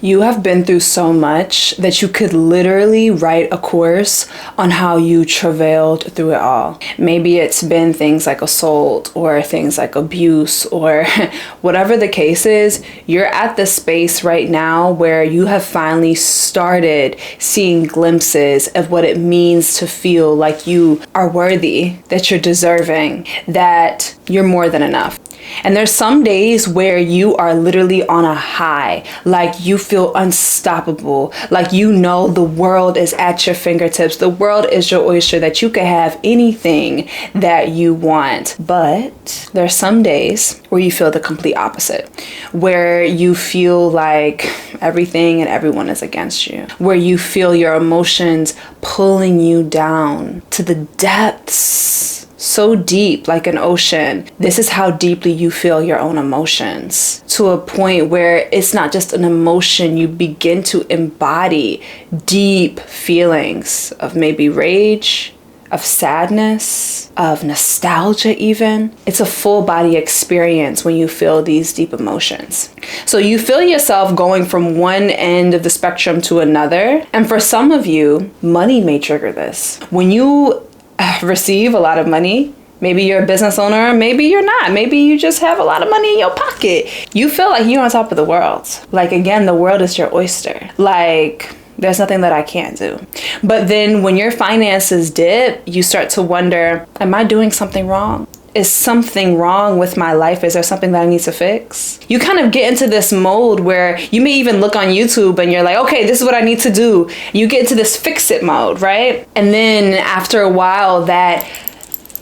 You have been through so much that you could literally write a course on how you travailed through it all. Maybe it's been things like assault or things like abuse or whatever the case is. You're at the space right now where you have finally started seeing glimpses of what it means to feel like you are worthy, that you're deserving, that you're more than enough. And there's some days where you are literally on a high, like you feel unstoppable, like you know the world is at your fingertips. The world is your oyster, that you can have anything that you want. But there's some days where you feel the complete opposite, where you feel like everything and everyone is against you, where you feel your emotions pulling you down to the depths. So deep, like an ocean. This is how deeply you feel your own emotions, to a point where it's not just an emotion. You begin to embody deep feelings of maybe rage, of sadness, of nostalgia even. It's a full body experience when you feel these deep emotions. So you feel yourself going from one end of the spectrum to another. And for some of you, money may trigger this. When you receive a lot of money, maybe you're a business owner, maybe you're not, maybe you just have a lot of money in your pocket, you feel like you're on top of the world. Like, again, the world is your oyster. Like, there's nothing that I can't do. But then when your finances dip, you start to wonder, am I doing something wrong? Is something wrong with my life? Is there something that I need to fix? You kind of get into this mode where you may even look on YouTube and you're like, okay, this is what I need to do. You get into this fix it mode, right? And then after a while, that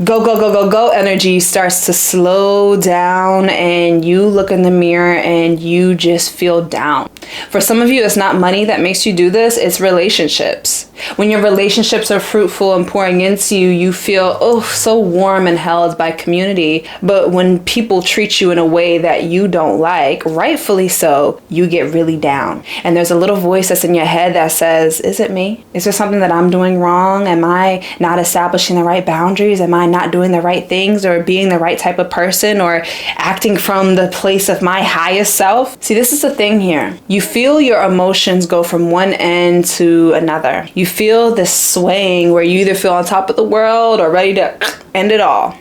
go energy starts to slow down and you look in the mirror and you just feel down. For some of you, it's not money that makes you do this, it's relationships. When your relationships are fruitful and pouring into you, you feel, so warm and held by community. But when people treat you in a way that you don't like, rightfully so, you get really down. And there's a little voice that's in your head that says, is it me? Is there something that I'm doing wrong? Am I not establishing the right boundaries? Am I not doing the right things or being the right type of person or acting from the place of my highest self? See, this is the thing here. You feel your emotions go from one end to another. You feel this swaying where you either feel on top of the world or ready to end it all.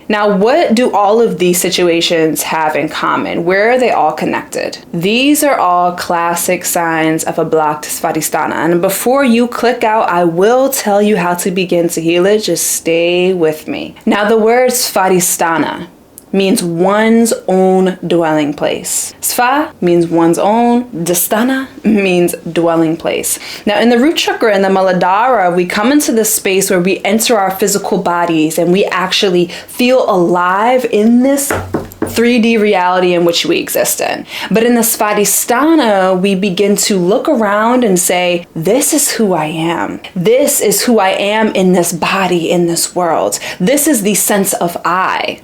Now, what do all of these situations have in common? Where are they all connected? These are all classic signs of a blocked Svadhisthana. And before you click out, I will tell you how to begin to heal it. Just stay with me. Now, the word Svadhisthana means one's own dwelling place. Sva means one's own. Dhisthana means dwelling place. Now, in the root chakra and the Muladhara, we come into this space where we enter our physical bodies and we actually feel alive in this 3D reality in which we exist in. But in the Svadhisthana, we begin to look around and say, this is who I am. This is who I am in this body, in this world. This is the sense of I.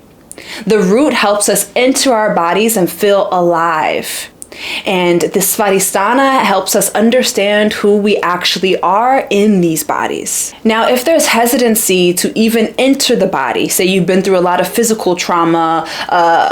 The root helps us enter our bodies and feel alive. And the Svadhisthana helps us understand who we actually are in these bodies. Now, if there's hesitancy to even enter the body, say you've been through a lot of physical trauma,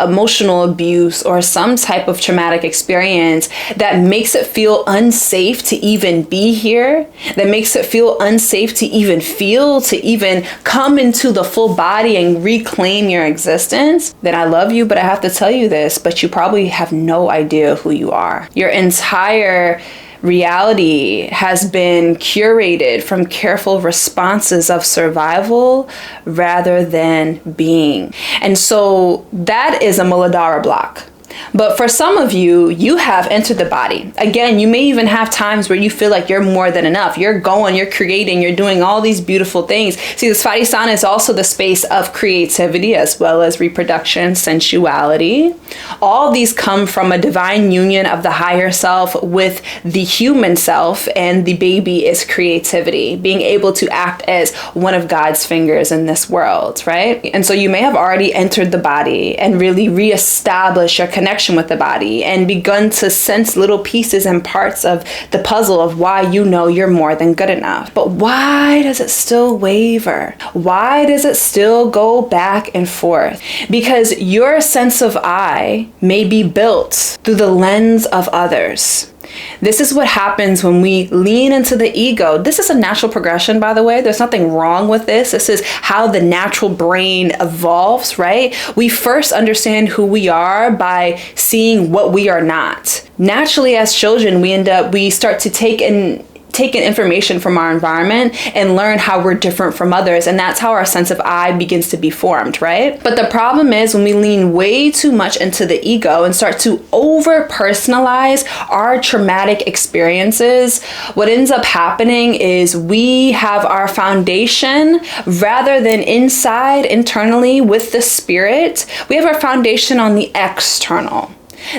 emotional abuse, or some type of traumatic experience that makes it feel unsafe to even be here, that makes it feel unsafe to even feel, to even come into the full body and reclaim your existence, then I love you, but I have to tell you this, but you probably have no idea who you are. Your entire reality has been curated from careful responses of survival rather than being. And so that is a Muladhara block. But for some of you, you have entered the body. Again, you may even have times where you feel like you're more than enough. You're going, you're creating, you're doing all these beautiful things. See, the Svadhisthana is also the space of creativity as well as reproduction, sensuality. All these come from a divine union of the higher self with the human self, and the baby is creativity, being able to act as one of God's fingers in this world, right? And so you may have already entered the body and really reestablished your connection with the body and begun to sense little pieces and parts of the puzzle of why you know you're more than good enough. But why does it still waver? Why does it still go back and forth? Because your sense of I may be built through the lens of others. This is what happens when we lean into the ego. This is a natural progression, by the way. There's nothing wrong with this. This is how the natural brain evolves, right? We first understand who we are by seeing what we are not. Naturally, as children, we start to take in information from our environment and learn how we're different from others. And that's how our sense of I begins to be formed, right? But the problem is when we lean way too much into the ego and start to over-personalize our traumatic experiences, what ends up happening is we have our foundation rather than internally with the spirit. We have our foundation on the external.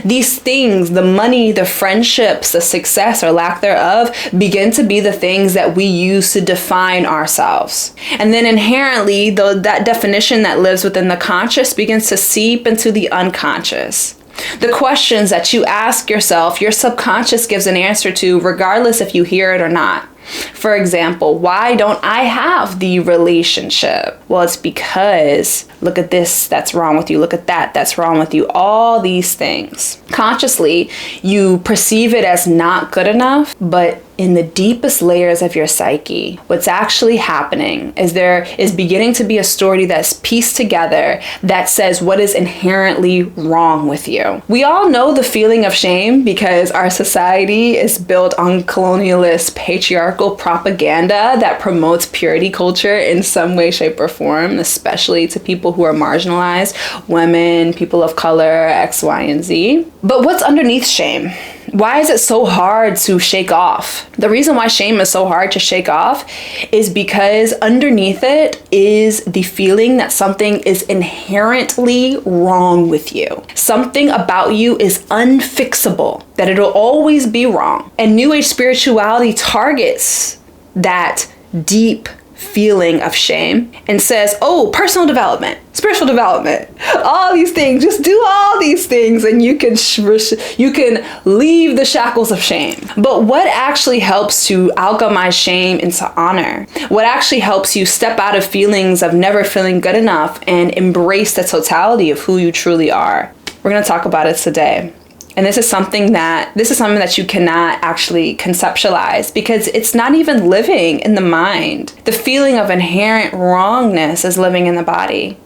These things, the money, the friendships, the success or lack thereof, begin to be the things that we use to define ourselves. And then inherently, that definition that lives within the conscious begins to seep into the unconscious. The questions that you ask yourself, your subconscious gives an answer to, regardless if you hear it or not. For example, why don't I have the relationship? Well, it's because look at this, that's wrong with you. Look at that, that's wrong with you. All these things. Consciously, you perceive it as not good enough, but in the deepest layers of your psyche, what's actually happening is there is beginning to be a story that's pieced together that says what is inherently wrong with you. We all know the feeling of shame because our society is built on colonialist, patriarchal propaganda that promotes purity culture in some way, shape, or form, especially to people who are marginalized, women, people of color, X, Y, and Z. But what's underneath shame? Why is it so hard to shake off? The reason why shame is so hard to shake off is because underneath it is the feeling that something is inherently wrong with you. Something about you is unfixable, that it'll always be wrong. And New Age spirituality targets that deep feeling of shame and says, oh, personal development, spiritual development, all these things, just do all these things and you can leave the shackles of shame. But what actually helps to alchemize shame into honor? What actually helps you step out of feelings of never feeling good enough and embrace the totality of who you truly are? We're going to talk about it today. And this is something that you cannot actually conceptualize because it's not even living in the mind. The feeling of inherent wrongness is living in the body.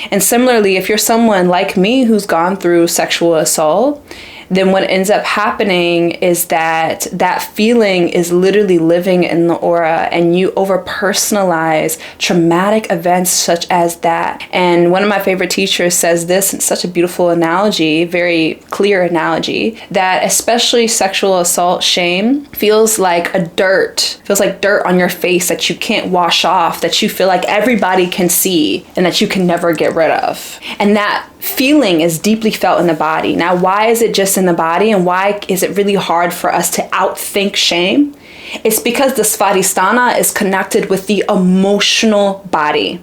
And similarly, if you're someone like me who's gone through sexual assault, then what ends up happening is that feeling is literally living in the aura and you over-personalize traumatic events such as that. And one of my favorite teachers says this in such a beautiful analogy, very clear analogy, that especially sexual assault shame feels like dirt on your face that you can't wash off, that you feel like everybody can see and that you can never get rid of. And that feeling is deeply felt in the body. Now, why is it just in the body and why is it really hard for us to outthink shame? It's because the Svadhisthana is connected with the emotional body.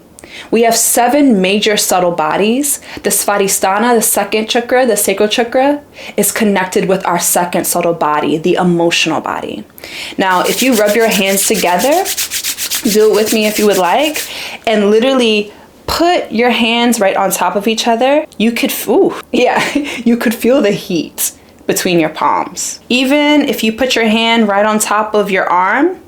We have 7 major subtle bodies. The Svadhisthana, the second chakra, the sacral chakra, is connected with our second subtle body, the emotional body. Now, if you rub your hands together, do it with me if you would like, and literally put your hands right on top of each other, you could feel the heat between your palms. Even if you put your hand right on top of your arm,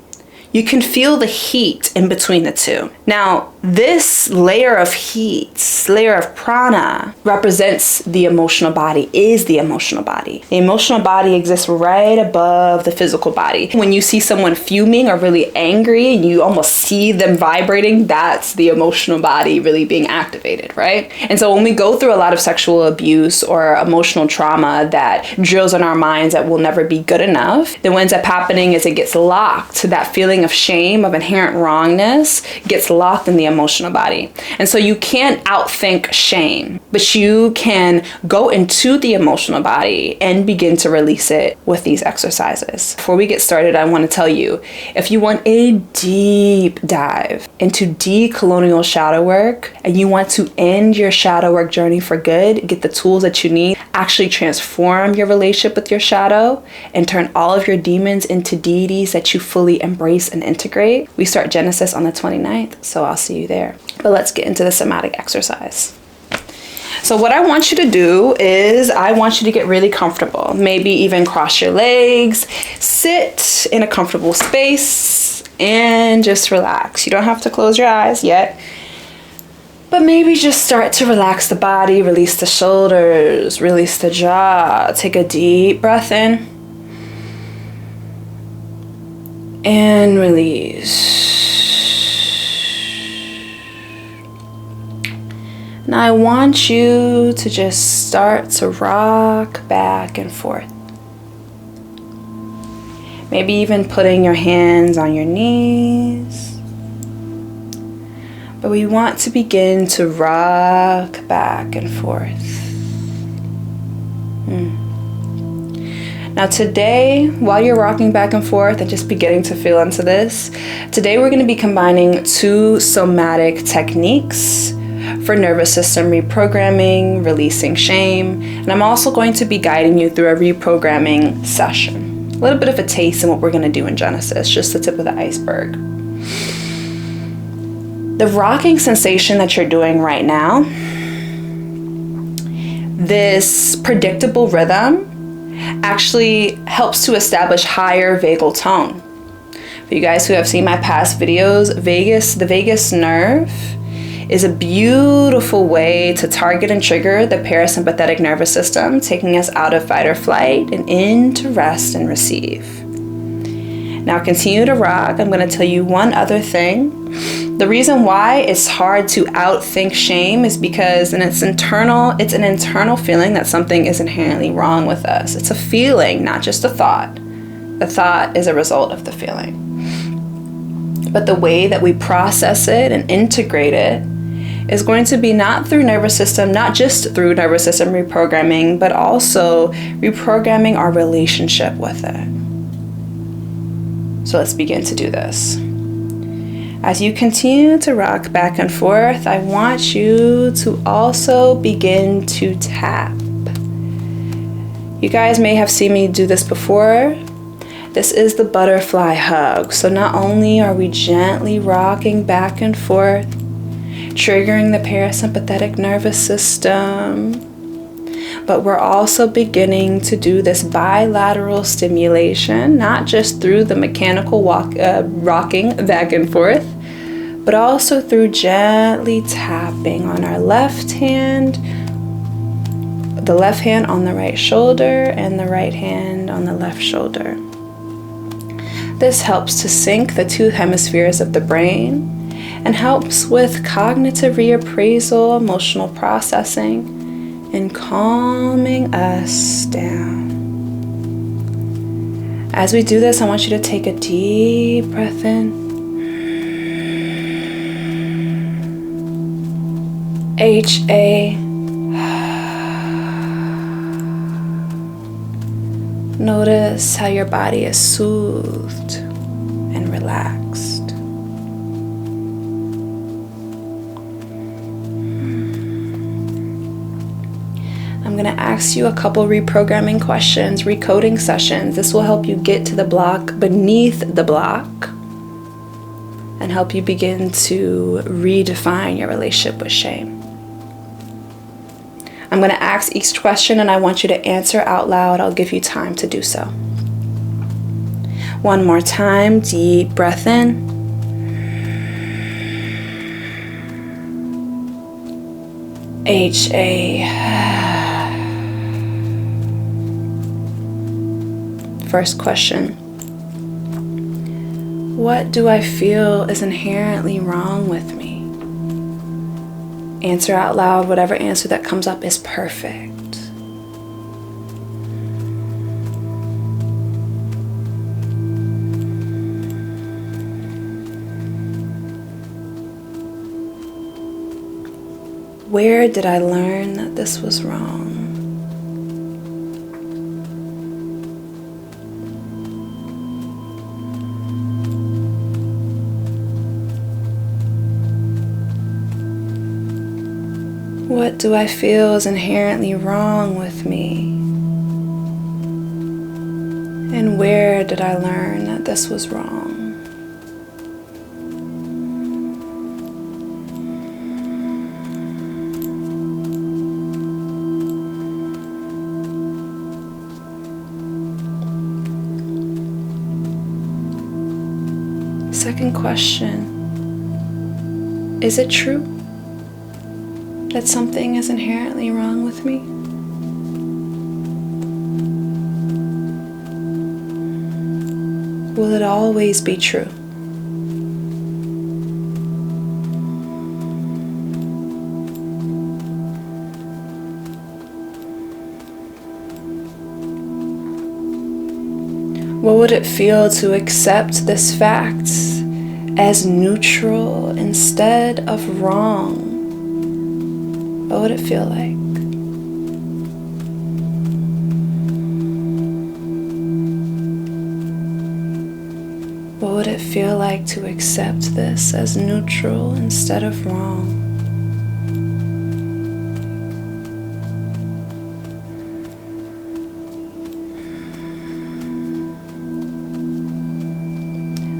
you can feel the heat in between the two. Now, this layer of heat, layer of prana, represents the emotional body, is the emotional body. The emotional body exists right above the physical body. When you see someone fuming or really angry and you almost see them vibrating, that's the emotional body really being activated, right? And so when we go through a lot of sexual abuse or emotional trauma that drills in our minds that will never be good enough, then what ends up happening is it gets locked to that feeling of shame, of inherent wrongness, gets locked in the emotional body. And so you can't outthink shame, but you can go into the emotional body and begin to release it with these exercises. Before we get started, I want to tell you, if you want a deep dive into decolonial shadow work and you want to end your shadow work journey for good, get the tools that you need, actually transform your relationship with your shadow and turn all of your demons into deities that you fully embrace and integrate, we start Genesis on the 29th, so I'll see you there. But let's get into the somatic exercise. So what I want you to do is I want you to get really comfortable. Maybe even cross your legs, sit in a comfortable space, and just relax. You don't have to close your eyes yet, but maybe just start to relax the body, release the shoulders, release the jaw. Take a deep breath in and release. And I want you to just start to rock back and forth. Maybe even putting your hands on your knees. But we want to begin to rock back and forth. Now today, while you're rocking back and forth and just beginning to feel into this, today we're going to be combining 2 somatic techniques for nervous system reprogramming, releasing shame, and I'm also going to be guiding you through a reprogramming session. A little bit of a taste of what we're going to do in Genesis, just the tip of the iceberg. The rocking sensation that you're doing right now, this predictable rhythm, actually helps to establish higher vagal tone. For you guys who have seen my past videos, the vagus nerve is a beautiful way to target and trigger the parasympathetic nervous system, taking us out of fight or flight and into rest and receive. Now continue to rock. I'm going to tell you one other thing. The reason why it's hard to outthink shame is because it's an internal feeling that something is inherently wrong with us. It's a feeling, not just a thought. The thought is a result of the feeling. But the way that we process it and integrate it is going to be not just through nervous system reprogramming, but also reprogramming our relationship with it. So let's begin to do this. As you continue to rock back and forth, I want you to also begin to tap. You guys may have seen me do this before. This is the butterfly hug. So not only are we gently rocking back and forth, triggering the parasympathetic nervous system, but we're also beginning to do this bilateral stimulation, not just through the mechanical rocking back and forth, but also through gently tapping on our left hand, the left hand on the right shoulder and the right hand on the left shoulder. This helps to sync the 2 hemispheres of the brain and helps with cognitive reappraisal, emotional processing, and calming us down. As we do this, I want you to take a deep breath in. H-A. Notice how your body is soothed and relaxed. I'm going to ask you a couple reprogramming questions, recoding sessions. This will help you get to the block beneath the block and help you begin to redefine your relationship with shame. I'm going to ask each question and I want you to answer out loud. I'll give you time to do so. One more time, deep breath in. H-A. First question. What do I feel is inherently wrong with me? Answer out loud. Whatever answer that comes up is perfect. Where did I learn that this was wrong? What do I feel is inherently wrong with me? And where did I learn that this was wrong? Second question, is it true that something is inherently wrong with me? Will it always be true? What would it feel to accept this fact as neutral instead of wrong? What would it feel like? What would it feel like to accept this as neutral instead of wrong?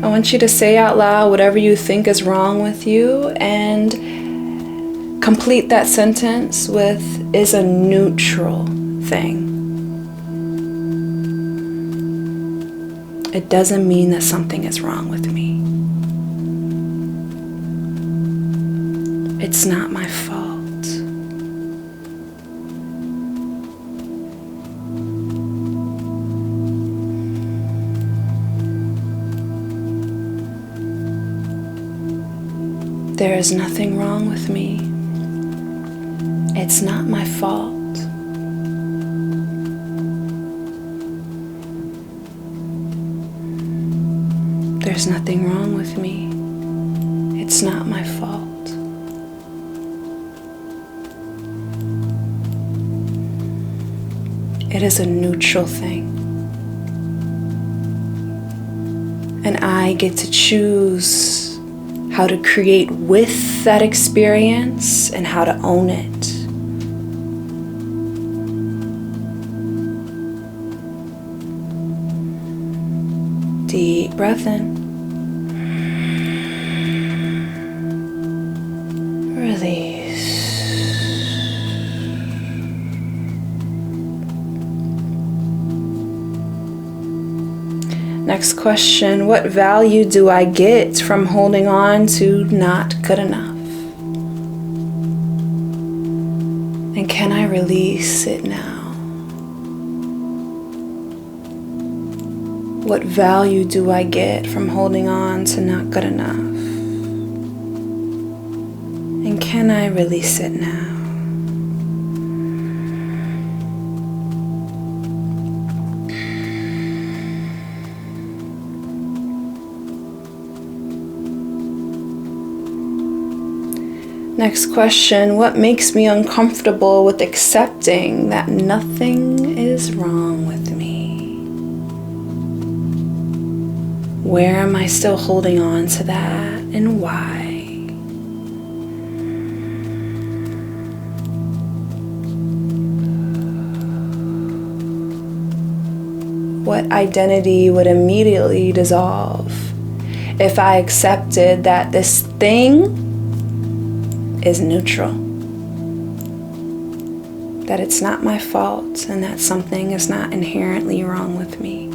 I want you to say out loud whatever you think is wrong with you and complete that sentence with is a neutral thing. It doesn't mean that something is wrong with me. It's not my fault. There is nothing wrong with me. It's not my fault. There's nothing wrong with me. It's not my fault. It is a neutral thing. And I get to choose how to create with that experience and how to own it. Deep breath in. Release. Next question, what value do I get from holding on to not good enough? And can I release it now? What value do I get from holding on to not good enough? And can I release it now? Next question, what makes me uncomfortable with accepting that nothing is wrong with me? Where am I still holding on to that and why? What identity would immediately dissolve if I accepted that this thing is neutral, that it's not my fault and that something is not inherently wrong with me?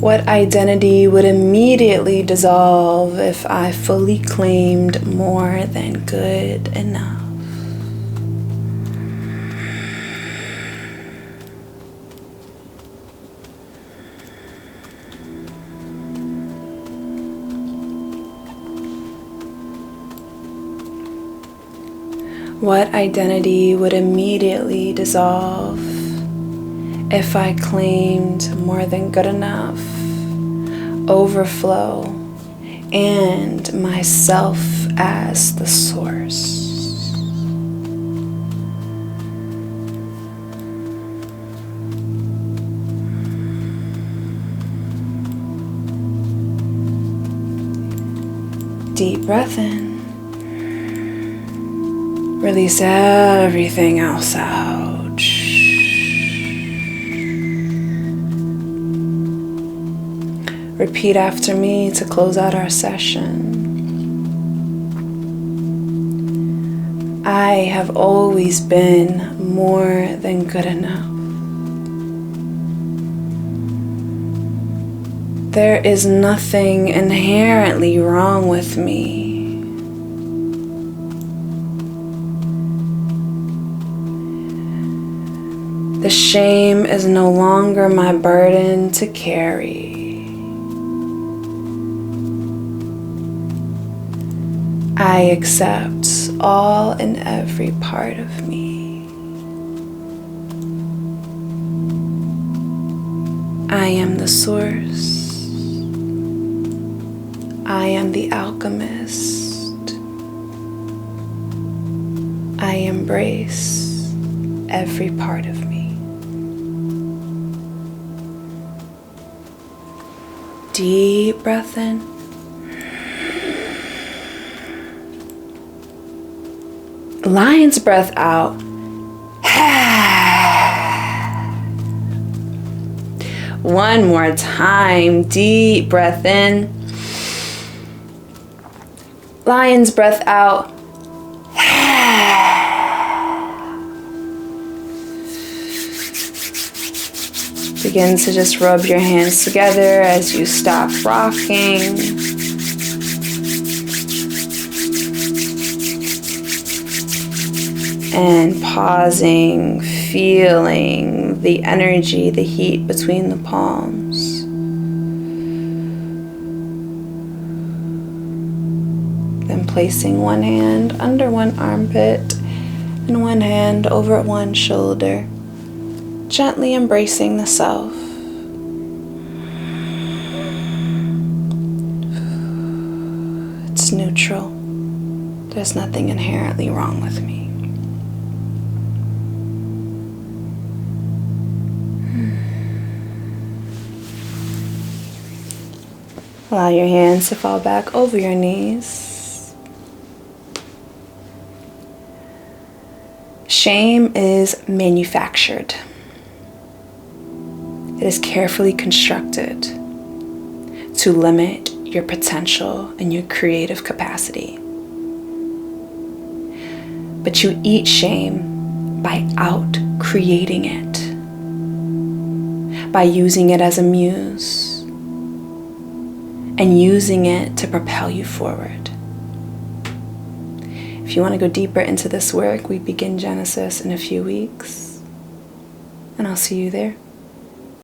What identity would immediately dissolve if I fully claimed more than good enough? What identity would immediately dissolve if I claimed more than good enough, overflow, and myself as the source? Deep breath in. Release everything else out. Repeat after me to close out our session. I have always been more than good enough. There is nothing inherently wrong with me. The shame is no longer my burden to carry. I accept all and every part of me. I am the source. I am the alchemist. I embrace every part of me. Deep breath in. Lion's breath out. One more time. Deep breath in. Lion's breath out. Begin to just rub your hands together as you stop rocking. And pausing, feeling the energy, the heat between the palms. Then placing one hand under one armpit and one hand over one shoulder. Gently embracing the self. It's neutral. There's nothing inherently wrong with me. Allow your hands to fall back over your knees. Shame is manufactured. It is carefully constructed to limit your potential and your creative capacity. But you eat shame by out-creating it, by using it as a muse, and using it to propel you forward. If you want to go deeper into this work, we begin Genesis in a few weeks, and I'll see you there.